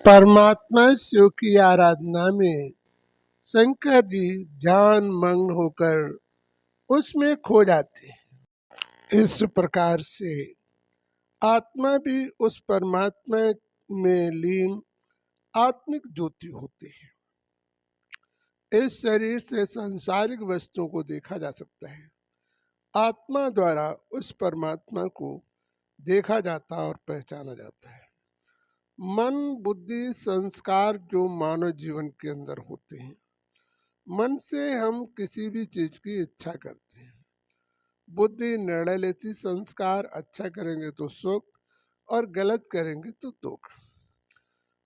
परमात्मा शिव की आराधना में शंकर जी ध्यान मग्न होकर उसमें खो जाते हैं। इस प्रकार से आत्मा भी उस परमात्मा में लीन आत्मिक ज्योति होती है। इस शरीर से सांसारिक वस्तुओं को देखा जा सकता है, आत्मा द्वारा उस परमात्मा को देखा जाता और पहचाना जाता है। मन, बुद्धि, संस्कार जो मानव जीवन के अंदर होते हैं, मन से हम किसी भी चीज की इच्छा करते हैं, बुद्धि निर्णय लेती, संस्कार अच्छा करेंगे तो सुख और गलत करेंगे तो दुख।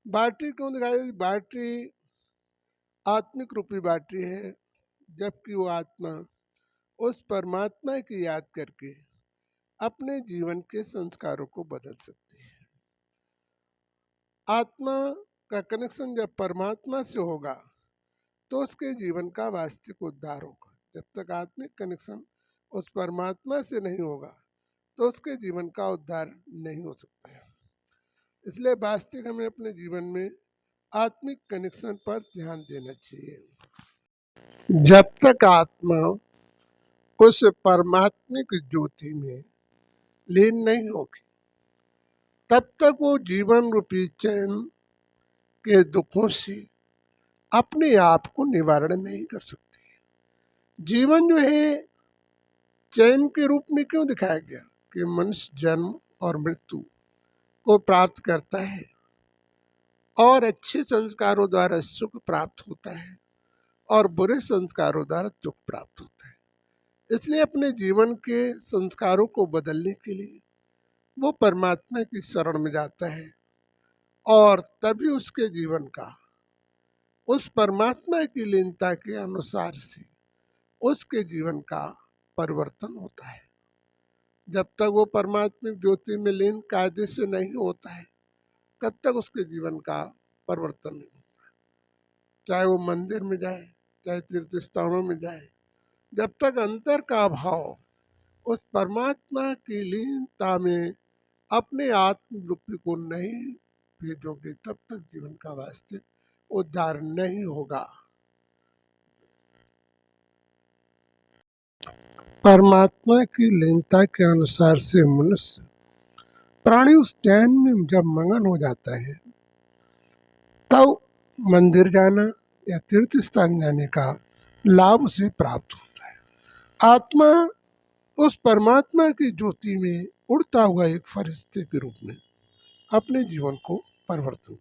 बैटरी क्यों दिखाई? बैटरी आत्मिक रूपी बैटरी है, जबकि वो आत्मा उस परमात्मा की याद करके अपने जीवन के संस्कारों को बदल सकती है। आत्मा का कनेक्शन जब परमात्मा से होगा तो उसके जीवन का वास्तविक उद्धार होगा। जब तक आत्मिक कनेक्शन उस परमात्मा से नहीं होगा तो उसके जीवन का उद्धार नहीं हो सकता है। इसलिए वास्तविक हमें अपने जीवन में आत्मिक कनेक्शन पर ध्यान देना चाहिए। जब तक आत्मा उस परमात्मिक ज्योति में लीन नहीं होगी तब तक वो जीवन रूपी चैन के दुखों से अपने आप को निवारण नहीं कर सकती। जीवन जो है चैन के रूप में क्यों दिखाया गया कि मनुष्य जन्म और मृत्यु को प्राप्त करता है और अच्छे संस्कारों द्वारा सुख प्राप्त होता है और बुरे संस्कारों द्वारा दुख प्राप्त होता है। इसलिए अपने जीवन के संस्कारों को बदलने के लिए वो परमात्मा की शरण में जाता है और तभी उसके जीवन का उस परमात्मा की लीनता के अनुसार से उसके जीवन का परिवर्तन होता है। जब तक वो परमात्मिक ज्योति में लीन कायदे से नहीं होता है तब तक उसके जीवन का परिवर्तन नहीं होता है। चाहे वो मंदिर में जाए, चाहे तीर्थ स्थानों में जाए, जब तक अंतर का भाव उस परमात्मा की लीनता में अपने आत्म रूपी को नहीं भेजोगे तब तक जीवन का वास्तविक उद्धार नहीं होगा। परमात्मा की लीनता के अनुसार से मनुष्य प्राणी उस ध्यान में जब मगन हो जाता है तब मंदिर जाना या तीर्थ स्थान जाने का लाभ उसे प्राप्त होता है। आत्मा उस परमात्मा की ज्योति में उड़ता हुआ एक फरिश्ते के रूप में अपने जीवन को परिवर्तन कर